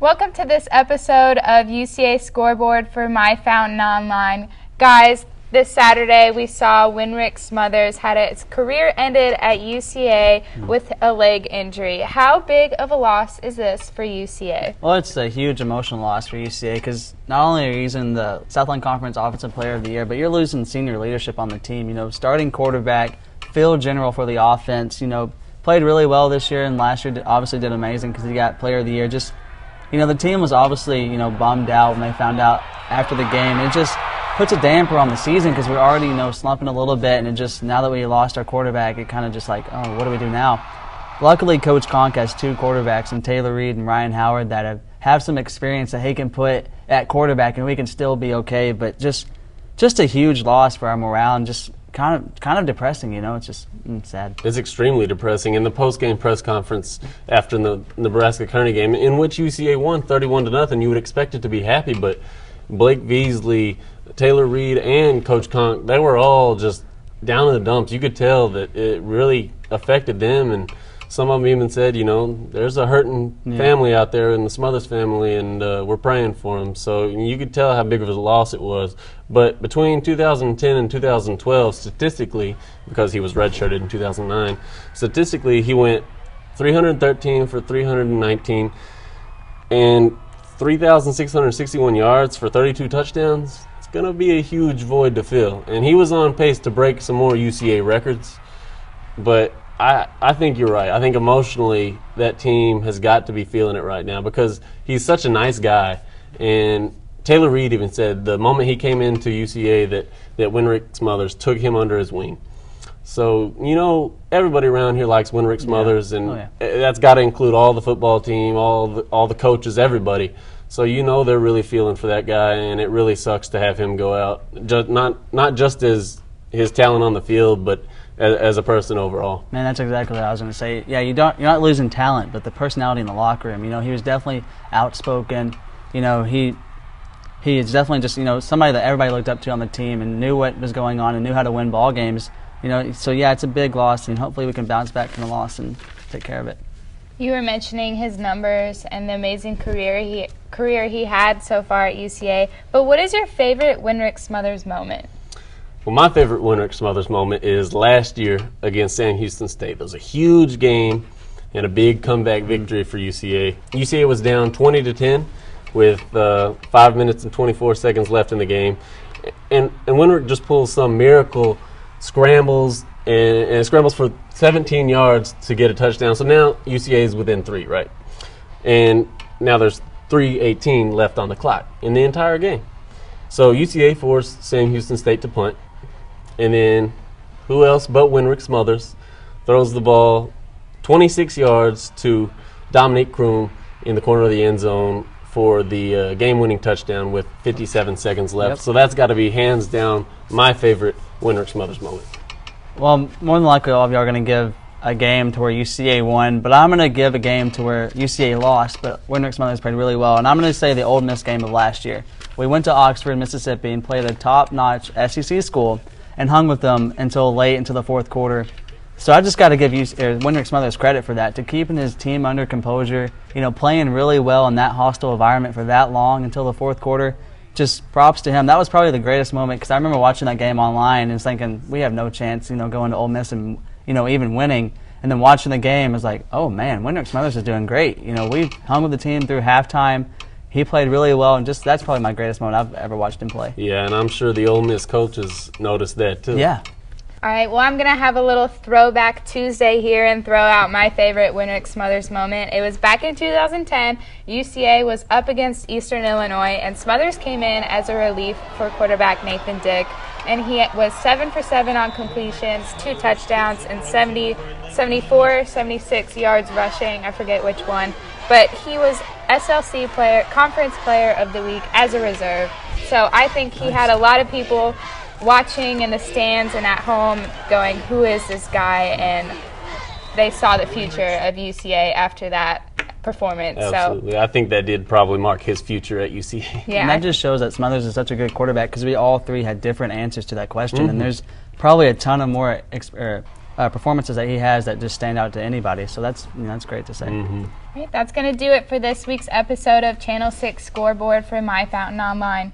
Welcome to this episode of UCA Scoreboard for My Fountain Online. Guys, this Saturday we saw Wynrick Smothers had its career ended at UCA with a leg injury. How big of a loss is this for UCA? Well, it's a huge emotional loss for UCA because not only are you losing the Southland Conference Offensive Player of the Year, but you're losing senior leadership on the team. You know, starting quarterback, field general for the offense, played really well this year, and last year obviously did amazing because he got Player of the Year. Just, the team was obviously, bummed out when they found out after the game. It just puts a damper on the season because we're already, slumping a little bit, and it just, now that we lost our quarterback, it kind of just like, oh, what do we do now? Luckily, Coach Conk has two quarterbacks, and Taylor Reed and Ryan Howard, that have some experience that he can put at quarterback, and we can still be okay. But just a huge loss for our morale, and just kind of depressing. It's just sad. It's extremely depressing. In the post-game press conference after the Nebraska-Kearney game, in which UCA won 31-0, you would expect it to be happy, but Blake Beasley, Taylor Reed, and Coach Conk, they were all just down in the dumps. You could tell that it really affected them, and some of them even said, there's a hurting family out there in the Smothers family, and we're praying for them. So you could tell how big of a loss it was. But between 2010 and 2012, statistically, because he was redshirted in 2009, statistically he went 313 for 319 and 3,661 yards for 32 touchdowns. It's going to be a huge void to fill. And he was on pace to break some more UCA records. But I think you're right. I think emotionally that team has got to be feeling it right now because he's such a nice guy. And Taylor Reed even said the moment he came into UCA that Wynrick Smothers took him under his wing. So, everybody around here likes Wynrick Smothers, and that's got to include all the football team, all the coaches, everybody. So they're really feeling for that guy, and it really sucks to have him go out, not just as his talent on the field, but as a person overall. Man, that's exactly what I was going to say. Yeah, you're not losing talent, but the personality in the locker room. He was definitely outspoken. He is definitely just somebody that everybody looked up to on the team and knew what was going on and knew how to win ball games. So yeah, it's a big loss, and hopefully we can bounce back from the loss and take care of it. You were mentioning his numbers and the amazing career he had so far at UCA, but what is your favorite Wynrick Smothers moment? Well, my favorite Wynrick Smothers moment is last year against Sam Houston State. It was a huge game and a big comeback victory for UCA. UCA was down 20-10 with 5 minutes and 24 seconds left in the game, and Wynrick just pulls some miracle scrambles and scrambles for 17 yards to get a touchdown. So now UCA is within 3, right? And now there's 3:18 left on the clock in the entire game. So UCA forced Sam Houston State to punt. And then who else but Wynrick Smothers throws the ball 26 yards to Dominique Kroom in the corner of the end zone for the game-winning touchdown with 57 seconds left. Yep. So that's got to be hands down my favorite Wynrick Smothers moment. Well, more than likely all of you are going to give a game to where UCA won, but I'm going to give a game to where UCA lost, but Wynrick Smothers played really well. And I'm going to say the Ole Miss game of last year. We went to Oxford, Mississippi, and played a top-notch SEC school and hung with them until late into the fourth quarter. So I just got to give Wynrick Smothers credit for that, to keeping his team under composure, playing really well in that hostile environment for that long until the fourth quarter. Just props to him. That was probably the greatest moment because I remember watching that game online and thinking we have no chance, going to Ole Miss and even winning. And then watching the game, I was like, oh man, Wynrick Smothers is doing great. We hung with the team through halftime. He played really well, and that's probably my greatest moment I've ever watched him play. Yeah, and I'm sure the Ole Miss coaches noticed that too. Yeah. All right, well, I'm going to have a little throwback Tuesday here and throw out my favorite Wynrick Smothers moment. It was back in 2010. UCA was up against Eastern Illinois, and Smothers came in as a relief for quarterback Nathan Dick, and he was 7 for 7 on completions, 2 touchdowns, and 76 yards rushing. I forget which one. But he was SLC Conference Player of the Week as a reserve. So I think he had a lot of people watching in the stands and at home going, who is this guy? And they saw the future of UCA after that performance. Absolutely. I think that did probably mark his future at UCA. Yeah. And that just shows that Smothers is such a good quarterback because we all three had different answers to that question. And there's probably a ton of more performances that he has that just stand out to anybody. So that's that's great to say. Right, that's going to do it for this week's episode of Channel 6 Scoreboard for My Fountain Online.